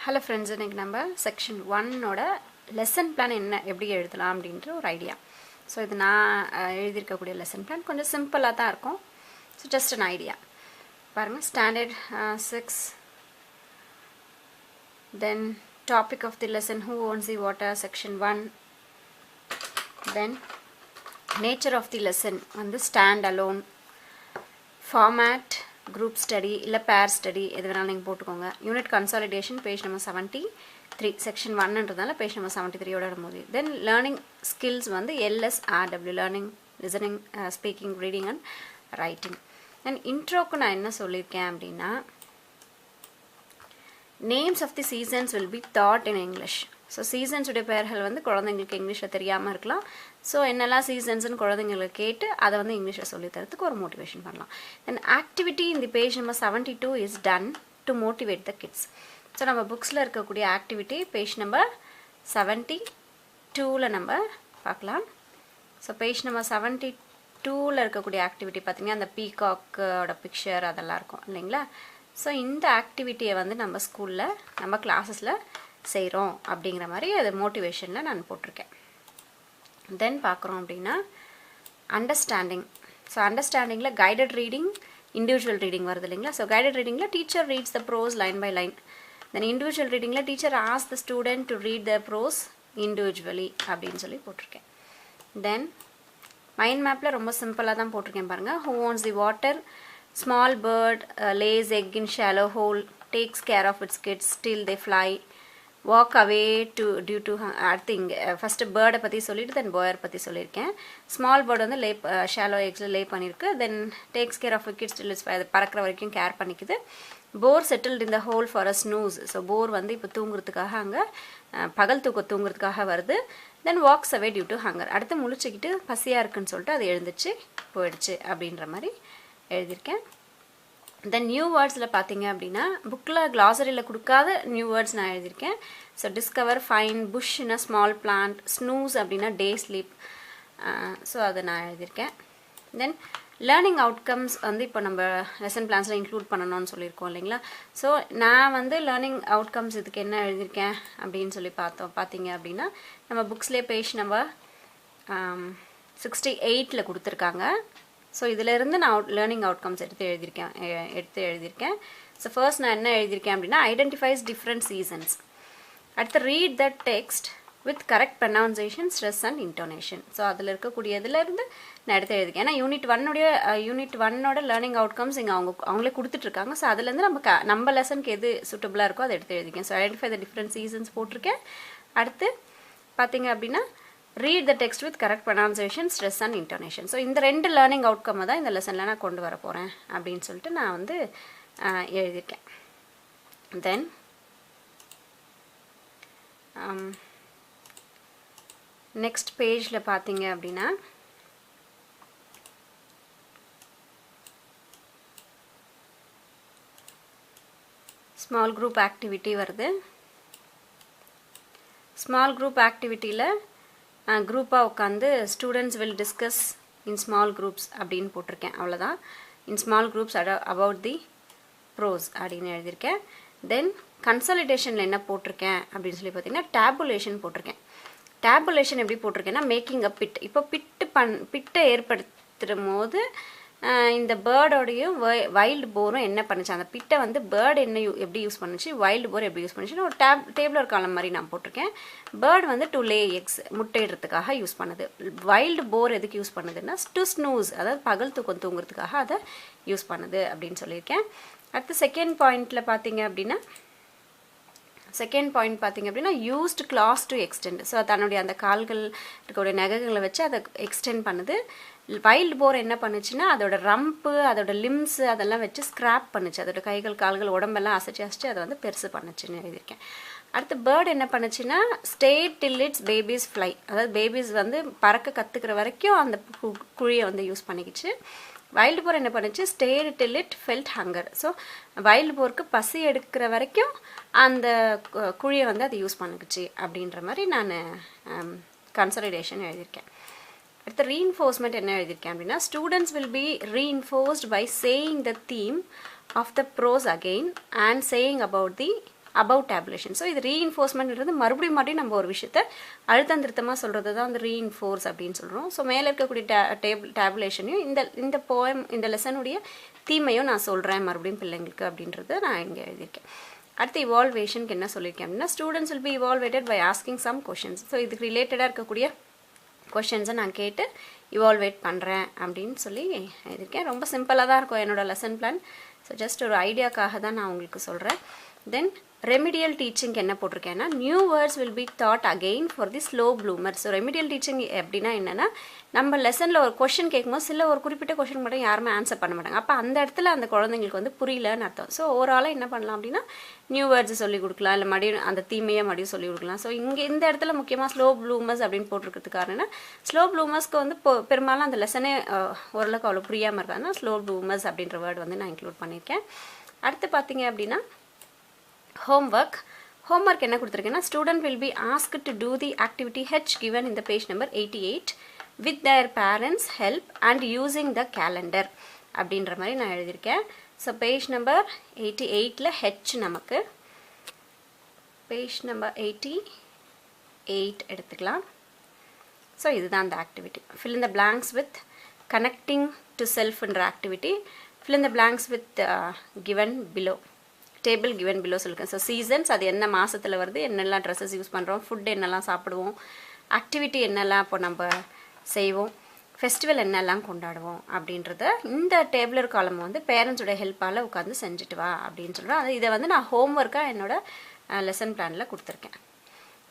Hello friends, இன்னைக்கு நம்ம section 1 ஓட லெசன் பிளான் என்ன எப்படி எழுதலாம் அப்படின்ற ஒரு ஐடியா. ஸோ இது நான் எழுதியிருக்கக்கூடிய லெசன் பிளான் கொஞ்சம் சிம்பிளாக தான் இருக்கும். ஸோ ஜஸ்ட் an ஐடியா பாருங்கள். Standard 6, then topic of the lesson who owns the water, section 1, then nature of the lesson வந்து stand alone, format group study இல்லை பேர் ஸ்டடி எது வேணாலும் நீங்கள் போட்டுக்கோங்க. Unit consolidation page number 73, section 1ன்றதால page number 73யோட வரும்போது தென் லேர்னிங் ஸ்கில்ஸ் வந்து LSRW, learning listening speaking reading and writing. Then இன்ட்ரோக்கு நான் என்ன சொல்லியிருக்கேன் அப்படின்னா, names of the seasons will be taught in English. So சீசன்ஸுடைய பெயர்கள் வந்து குழந்தைங்களுக்கு இங்கிலீஷில் தெரியாமல் இருக்கலாம். ஸோ என்னெல்லாம் சீசன்ஸ்னு குழந்தைங்களுக்கு கேட்டு அதை வந்து இங்கிலீஷில் சொல்லித்தரத்துக்கு ஒரு மோட்டிவேஷன் பண்ணலாம். தென் ஆக்டிவிட்டி இந்த page number 72 is done to motivate the kids. So நம்ம புக்ஸில் இருக்கக்கூடிய ஆக்டிவிட்டி பேஜ் நம்பர் 72ல் நம்ம பார்க்கலாம். ஸோ பேஜ் நம்பர் 72ல் இருக்கக்கூடிய ஆக்டிவிட்டி பார்த்திங்கன்னா அந்த பீகாக்கோட பிக்சர் அதெல்லாம் இருக்கும் இல்லைங்களா. ஸோ இந்த ஆக்டிவிட்டியை வந்து நம்ம ஸ்கூலில் நம்ம கிளாஸஸில் செய்கிறோம் அப்படிங்கிற மாதிரி அது மோட்டிவேஷனில் நான் போட்டிருக்கேன். தென் பார்க்குறோம் அப்படின்னா அண்டர்ஸ்டாண்டிங். ஸோ அண்டர்ஸ்டாண்டிங்கில் கைடட் ரீடிங், இண்டிவிஜுவல் ரீடிங் வருது இல்லைங்களா. ஸோ கைடட் ரீடிங்கில் teacher reads the prose line by line. Then individual ரீடிங்கில் teacher ask the student to read the prose individually அப்படின்னு சொல்லி போட்டிருக்கேன். தென் மைண்ட் மேப்பில் ரொம்ப சிம்பிளாக தான் போட்டிருக்கேன் பாருங்கள். Who owns the water, small bird lays egg in shallow hole, takes care of its kids till they fly, walk away due to அடுத்து இங்கே ஃபஸ்ட்டு பேர்டை பற்றி சொல்லிவிட்டு தென் பாயர் பற்றி சொல்லியிருக்கேன். ஸ்மால் பேர்டு வந்து லே ஷாலோ எக்ஸில் லே பண்ணியிருக்கு. Then takes care of kids till it's, அது பறக்கிற வரைக்கும் கேர் பண்ணிக்குது. Boar settled in the hole for a snooze. So boar வந்து இப்போ தூங்குறதுக்காக அங்கே பகல் தூங்குறதுக்காக வருது. Then walks away due to hunger, அடுத்து முழிச்சிக்கிட்டு பசியாக இருக்குன்னு சொல்லிட்டு அது எழுந்துச்சு போயிடுச்சு அப்படின்ற மாதிரி எழுதியிருக்கேன். தென் நியூ வேர்ட்ஸில் பார்த்தீங்க அப்படின்னா புக்கில் கிளாசரியில் கொடுக்காத நியூ வேர்ட்ஸ் நான் எழுதியிருக்கேன். ஸோ டிஸ்கவர், ஃபைன், புஷ்னா ஸ்மால் பிளான்ட், ஸ்னூஸ் அப்படின்னா டே ஸ்லீப். ஸோ அதை நான் எழுதியிருக்கேன். தென் லேர்னிங் அவுட்கம்ஸ் வந்து இப்போ நம்ம லெசன் பிளான்ஸில் இன்க்ளூட் பண்ணணும்னு சொல்லியிருக்கோம் இல்லைங்களா. ஸோ நான் வந்து லேர்னிங் அவுட்கம்ஸ் இதுக்கு என்ன எழுதியிருக்கேன் அப்படின்னு சொல்லி பார்த்தீங்க அப்படின்னா நம்ம புக்ஸ்லேயே பேஜ் நம்பர் 68ல் கொடுத்துருக்காங்க. ஸோ இதிலேருந்து நான் லேர்னிங் அவுட்கம்ஸ் எடுத்து எழுதியிருக்கேன். ஸோ ஃபர்ஸ்ட் நான் என்ன எழுதியிருக்கேன் அப்படின்னா ஐடென்டிஃபைஸ் டிஃப்ரெண்ட் சீசன்ஸ். அடுத்து read the text with correct pronunciation, stress and intonation. So அதில் இருக்கக்கூடியதுலேருந்து நான் எடுத்து எழுதியிருக்கேன். ஏன்னா யூனிட் 1ஓட லேர்னிங் அவுட்கம்ஸ் இங்கே அவங்களே கொடுத்துட்ருக்காங்க. ஸோ அதுலேருந்து நம்ம லெசனுக்கு எது சூட்டபுளாக இருக்கோ அதை எடுத்து எழுதியிருக்கேன். So identify the different seasons போட்டிருக்கேன். அடுத்து பார்த்தீங்க அப்படின்னா read the text with correct pronunciation, stress and intonation. So இந்த 2 லேர்னிங் அவுட்கம்மை தான் இந்த லெசனில் நான் கொண்டு வர போகிறேன் அப்படின்னு சொல்லிட்டு நான் வந்து எழுதியிருக்கேன். தென் நெக்ஸ்ட் பேஜில் பார்த்தீங்க அப்படின்னா ஸ்மால் குரூப் ஆக்டிவிட்டி வருது. ஸ்மால் குரூப் ஆக்டிவிட்டியில் குரூப்பாக உட்காந்து students will discuss in small groups அப்படின்னு போட்டிருக்கேன். அவ்வளோதான். In small groups about the prose அப்படின்னு எழுதியிருக்கேன். தென் கன்சாலிடேஷனில் என்ன போட்டிருக்கேன் அப்படின்னு சொல்லி பார்த்தீங்கன்னா டேபுலேஷன் போட்டிருக்கேன். டேபுலேஷன் எப்படி போட்டிருக்கேன்னா மேக்கிங் அ பிட். இப்போ பிட்டை ஏற்படுத்துகிற போது இந்த பேர்டோடையும் வைல்டு போரும் என்ன பண்ணுச்சு, அந்த பிட்டை வந்து பேர்டு எப்படி யூஸ் பண்ணுச்சு, வைல்டு போர் எப்படி யூஸ் பண்ணுச்சுன்னு ஒரு டேபிள் ஒரு காலம் மாதிரி நான் போட்டிருக்கேன். பேர்டு வந்து டு லே எக்ஸ், முட்டையிடுறதுக்காக யூஸ் பண்ணுது. வைல்டு போர் எதுக்கு யூஸ் பண்ணுதுன்னா டு ஸ்னூஸ், அதாவது பகல் தூங்குறதுக்காக அதை யூஸ் பண்ணுது அப்படின்னு சொல்லியிருக்கேன். அடுத்து செகண்ட் பாயிண்ட் பார்த்தீங்க அப்படின்னா used claws to extend. So தன்னுடைய அந்த கால்கள் இருக்கக்கூடிய நகங்களை வச்சு அதை எக்ஸ்டெண்ட் பண்ணுது. வைல்டு போர் என்ன பண்ணுச்சுன்னா அதோட ரம்ப்பு, அதோட லிம்ஸு அதெல்லாம் வச்சு ஸ்க்ராப் பண்ணுச்சு. அதோட கைகள் கால்கள் உடம்பெல்லாம் அசைச்சு அதை வந்து பெருசு பண்ணுச்சுன்னு எழுதியிருக்கேன். அடுத்து பேர்டு என்ன பண்ணுச்சுன்னா stay till it's babies fly, அதாவது பேபிஸ் வந்து பறக்க கற்றுக்கிற வரைக்கும் அந்த குழியை வந்து யூஸ் பண்ணிக்கிச்சு. வைல்டு போர் என்ன பண்ணுச்சு stay till it felt hunger. So wild போருக்கு பசி எடுக்கிற வரைக்கும் அந்த குழியை வந்து அதை யூஸ் பண்ணிக்கிச்சு அப்படின்ற மாதிரி நான் கன்சாலிடேஷன் எழுதியிருக்கேன். அடுத்து ரீஇன்ஃபோர்ஸ்மெண்ட் என்ன எழுதியிருக்கேன் அப்படின்னா students will be reinforced by saying the theme of the prose again and saying about the above tabulation. So இது ரீஇன்ஃபோர்ஸ்மெண்ட்ன்றது மறுபடியும் நம்ம ஒரு விஷயத்தை அழுத்தம் திருத்தமாக சொல்கிறது தான் வந்து ரீஇன்ஃபோர்ஸ் அப்படின்னு சொல்கிறோம். ஸோ மேலே இருக்கக்கூடிய டேபுலேஷனையும் இந்த போயம் இந்த லெசனுடைய தீமையும் நான் சொல்கிறேன் மறுபடியும் பிள்ளைங்களுக்கு அப்படின்றத நான் இங்கே எழுதியிருக்கேன். அடுத்து இவால்வேஷனுக்கு என்ன சொல்லியிருக்கேன் அப்படின்னா students will be evaluated by asking some questions. So இதுக்கு ரிலேட்டடாக இருக்கக்கூடிய கொஷின்ஸை நான் கேட்டு இவால்வேட் பண்ணுறேன் அப்படின்னு சொல்லி எழுதியிருக்கேன். ரொம்ப சிம்பிளாக தான் இருக்கும் என்னோடய லெசன் பிளான். ஸோ ஜஸ்ட் ஒரு ஐடியாக்காக தான் நான் உங்களுக்கு சொல்கிறேன். தென் ரெமிடியல் டீச்சிங் என்ன போட்டிருக்கேன்னா new words will be taught again for the slow bloomer. So remedial teaching எப்படின்னா என்னென்னா நம்ம லெசனில் ஒரு கொஷின் கேட்கும்போது ஒரு குறிப்பிட்ட கொஷின் மட்டும் யாருமே ஆன்சர் பண்ண மாட்டாங்க. அப்போ அந்த இடத்துல அந்த குழந்தைங்களுக்கு வந்து புரியலன்னு அர்த்தம். ஸோ ஓவராலாக என்ன பண்ணலாம் அப்படின்னா நியூ வேர்ட்ஸ் சொல்லிக் கொடுக்கலாம், இல்லை மறுபடியும் அந்த தீமையை மறுபடியும் சொல்லிக் கொடுக்கலாம். ஸோ இந்த இடத்துல முக்கியமாக ஸ்லோ ப்ளூமர்ஸ் அப்படின்னு போட்டிருக்கிறதுக்கு காரணம் ஸ்லோ ப்ளூமர்ஸ்க்கு வந்து பெரும்பாலும் அந்த லெசனே ஓரளவுக்கு அவ்வளோ புரியாமல் இருக்காதுன்னா ஸ்லோ ப்ளூமர்ஸ் அப்படின்ற வேர்டு வந்து நான் இன்க்ளூட் பண்ணியிருக்கேன். அடுத்து பார்த்தீங்க அப்படின்னா homework என்ன கொடுத்துருக்கேன்னா student will be asked to do the activity H given in the page number 88 with their parents help and using the calendar அப்படின்ற மாதிரி நான் எழுதியிருக்கேன். ஸோ பேஜ் நம்பர் 88ல் H நமக்கு பேஜ் நம்பர் 88 எடுத்துக்கலாம். ஸோ இதுதான் அந்த activity. fill in the blanks with connecting to self-ன்ற activity. fill in the blanks with given below table given below சொல்லியிருக்கேன். ஸோ சீசன்ஸ் அது என்ன மாதத்தில் வருது, என்னெல்லாம் ட்ரெஸ்ஸஸ் யூஸ் பண்ணுறோம், ஃபுட் என்னெல்லாம் சாப்பிடுவோம், ஆக்டிவிட்டி என்னெல்லாம் இப்போ நம்ம செய்வோம், ஃபெஸ்டிவல் என்னெல்லாம் கொண்டாடுவோம் அப்படின்றத இந்த டேபிளர் காலம் வந்து பேரண்ட்ஸோட ஹெல்ப்பால் உட்காந்து செஞ்சுட்டு வா அப்படின்னு சொல்கிறேன். இதை வந்து நான் ஹோம்ஒர்க்காக என்னோடய லெசன் பிளானில் கொடுத்துருக்கேன்.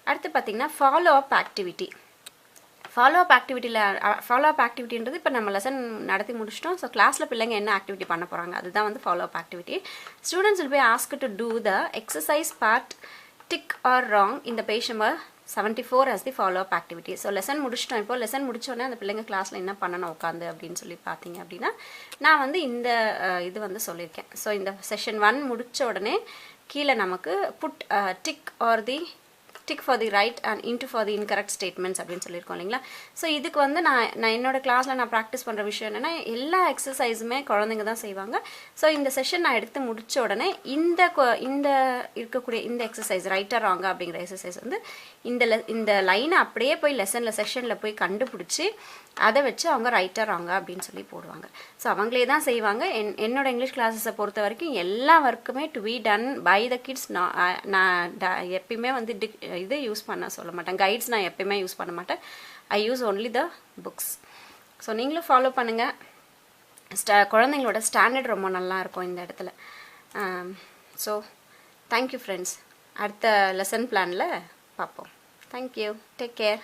அடுத்து பார்த்திங்கன்னா follow up activity. Follow up ஆக்டிவிட்டின்றது இப்போ நம்ம லெசன் நடத்தி முடிச்சிட்டோம். ஸோ கிளாஸில் பிள்ளைங்க என்ன ஆக்டிவிட்டி பண்ண போகிறாங்க அதுதான் வந்து follow up activity. Students will be asked to do the exercise part tick or wrong இந்த page number 74 as the follow up activity. So lesson முடிச்சிட்டோம். இப்போ லெசன் முடிச்சோடனே அந்த பிள்ளைங்க கிளாஸில் என்ன பண்ணணும் உட்காந்து அப்படின்னு சொல்லி பார்த்தீங்க அப்படின்னா நான் வந்து இந்த இது வந்து சொல்லியிருக்கேன். ஸோ இந்த செஷன் 1 முடித்த உடனே கீழே நமக்கு put tick or the tick for the right and into for the incorrect statements அப்படின்னு சொல்லியிருக்கோம் இல்லைங்களா. ஸோ இதுக்கு வந்து நான் என்னோட கிளாஸில் நான் ப்ராக்டிஸ் பண்ணுற விஷயம் என்னென்னா எல்லா எக்ஸசைஸுமே குழந்தைங்க தான் செய்வாங்க. ஸோ இந்த செஷன் நான் எடுத்து முடித்த உடனே இந்த இருக்கக்கூடிய இந்த எக்ஸசைஸ் ரைட்டர் ராங்க அப்படிங்கிற எக்ஸசைஸ் வந்து இந்த லைனை அப்படியே போய் செஷனில் போய் கண்டுபிடிச்சி அதை வச்சு அவங்க ரைட்டர் ராங்க அப்படின்னு சொல்லி போடுவாங்க. ஸோ அவங்களே தான் செய்வாங்க. என்னோட இங்கிலீஷ் கிளாஸஸை பொறுத்த வரைக்கும் எல்லா ஒர்க்குமே to be done by the kids. நான் எப்பயுமே வந்து இது யூஸ் பண்ண சொல்ல மாட்டேன், கைட்ஸ் நான் எப்பயுமே யூஸ் பண்ண மாட்டேன். I use only the books. So நீங்களும் ஃபாலோ பண்ணுங்கள். குழந்தைங்களோட ஸ்டாண்டர்ட் ரொம்ப நல்லா இருக்கும் இந்த இடத்துல. So thank you friends. அடுத்த லெசன் பிளானில் பார்ப்போம். தேங்க்யூ. Take care.